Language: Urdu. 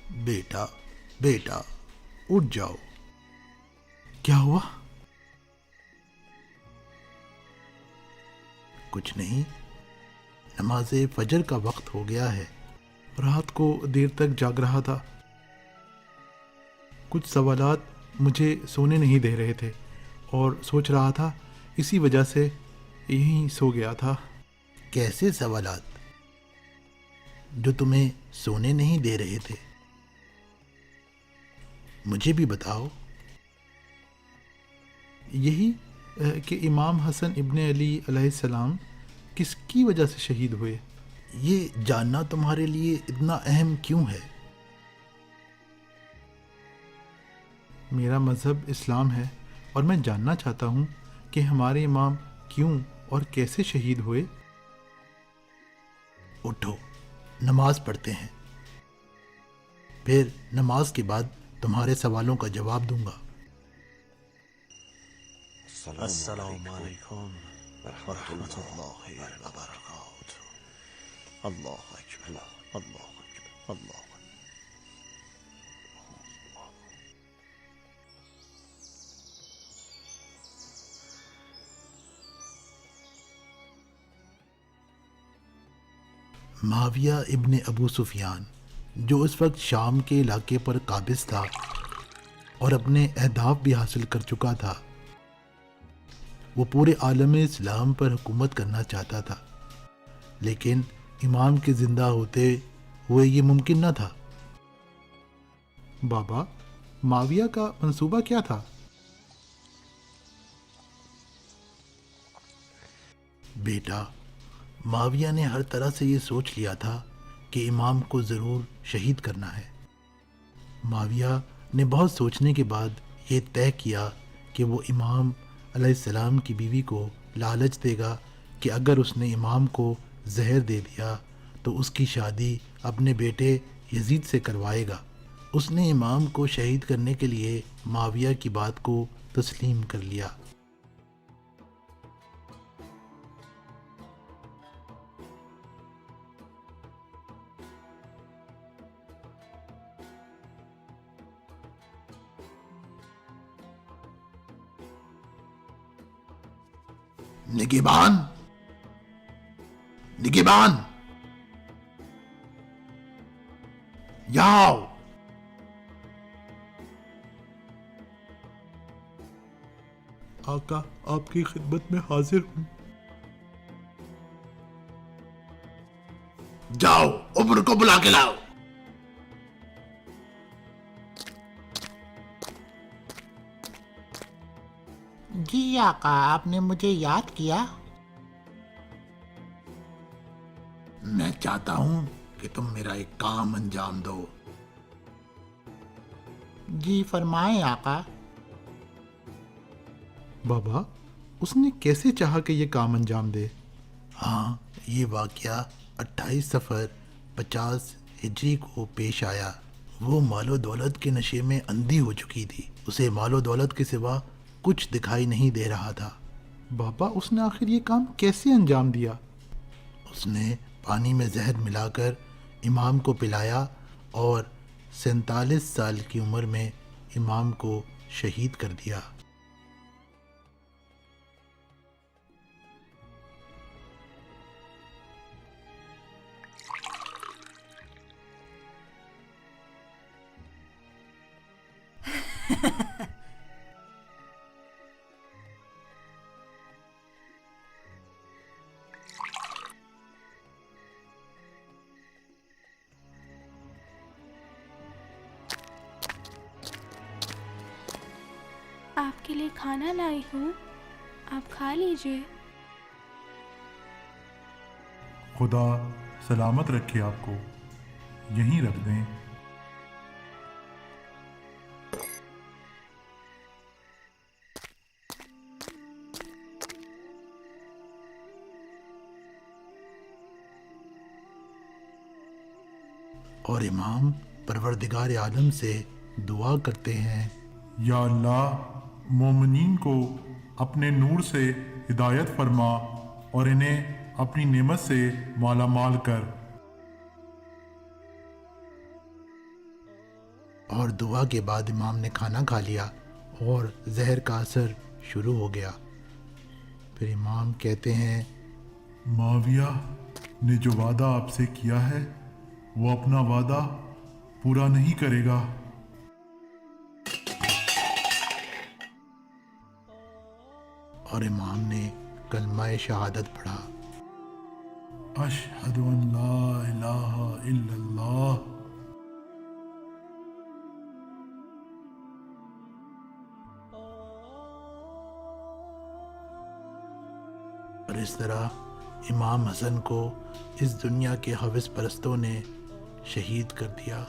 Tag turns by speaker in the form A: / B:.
A: بیٹا بیٹا اٹھ جاؤ۔ کیا ہوا؟ کچھ نہیں، نماز فجر کا وقت ہو گیا ہے۔ رات کو دیر تک جاگ رہا تھا، کچھ سوالات مجھے سونے نہیں دے رہے تھے اور سوچ رہا تھا، اسی وجہ سے یہیں سو گیا تھا۔ کیسے سوالات جو تمہیں سونے نہیں دے رہے تھے؟ مجھے بھی بتاؤ۔ یہی کہ امام حسن ابن علی علیہ السلام کس کی وجہ سے شہید ہوئے؟ یہ جاننا تمہارے لیے اتنا اہم کیوں ہے؟ میرا مذہب اسلام ہے اور میں جاننا چاہتا ہوں کہ ہمارے امام کیوں اور کیسے شہید ہوئے۔ اٹھو، نماز پڑھتے ہیں، پھر نماز کے بعد تمہارے سوالوں کا جواب دوں گا۔
B: السلام علیکم ورحمۃ اللہ وبرکاتہ۔ اللہ اکبر، اللہ اکبر، اللہ اکبر۔
A: معاویہ ابن ابو سفیان، جو اس وقت شام کے علاقے پر قابض تھا اور اپنے اہداف بھی حاصل کر چکا تھا، وہ پورے عالم اسلام پر حکومت کرنا چاہتا تھا، لیکن امام کے زندہ ہوتے ہوئے یہ ممکن نہ تھا۔ بابا، معاویہ کا منصوبہ کیا تھا؟ بیٹا، معاویہ نے ہر طرح سے یہ سوچ لیا تھا کہ امام کو ضرور شہید کرنا ہے۔ معاویہ نے بہت سوچنے کے بعد یہ طے کیا کہ وہ امام علیہ السلام کی بیوی کو لالچ دے گا کہ اگر اس نے امام کو زہر دے دیا تو اس کی شادی اپنے بیٹے یزید سے کروائے گا۔ اس نے امام کو شہید کرنے کے لیے معاویہ کی بات کو تسلیم کر لیا۔ نگہبان، نگہبان، یہاں آؤ۔ آقا، آپ کی خدمت میں حاضر ہوں۔ جاؤ، عمر کو بلا کے لاؤ۔
C: جی آقا، آپ نے مجھے یاد کیا؟
A: میں چاہتا ہوں کہ تم میرا ایک کام انجام دو۔
C: جی فرمائیں آقا۔
A: بابا، اس نے کیسے چاہا کہ یہ کام انجام دے؟ ہاں، یہ واقعہ 28 صفر 50 ہجری کو پیش آیا۔ وہ مال و دولت کے نشے میں اندھی ہو چکی تھی، اسے مال و دولت کے سوا کچھ دکھائی نہیں دے رہا تھا۔ بابا، اس نے آخر یہ کام کیسے انجام دیا؟ اس نے پانی میں زہر ملا کر امام کو پلایا اور 47 سال کی عمر میں امام کو شہید کر دیا۔
D: آپ کے لیے کھانا لائی ہوں، آپ کھا لیجئے۔
E: خدا سلامت رکھے آپ کو، یہیں رکھ دیں۔
A: اور امام پروردگار عالم سے دعا کرتے ہیں،
E: یا اللہ، مومنین کو اپنے نور سے ہدایت فرما اور انہیں اپنی نعمت سے مالا مال کر۔
A: اور دعا کے بعد امام نے کھانا کھا لیا اور زہر کا اثر شروع ہو گیا۔ پھر امام کہتے ہیں
E: معاویہ نے جو وعدہ آپ سے کیا ہے وہ اپنا وعدہ پورا نہیں کرے گا۔
A: اور امام نے کلمہ شہادت پڑھا۔
E: اشہد ان لا الہ الا اللہ۔
A: اور اس طرح امام حسن کو اس دنیا کے حوث پرستوں نے شہید کر دیا۔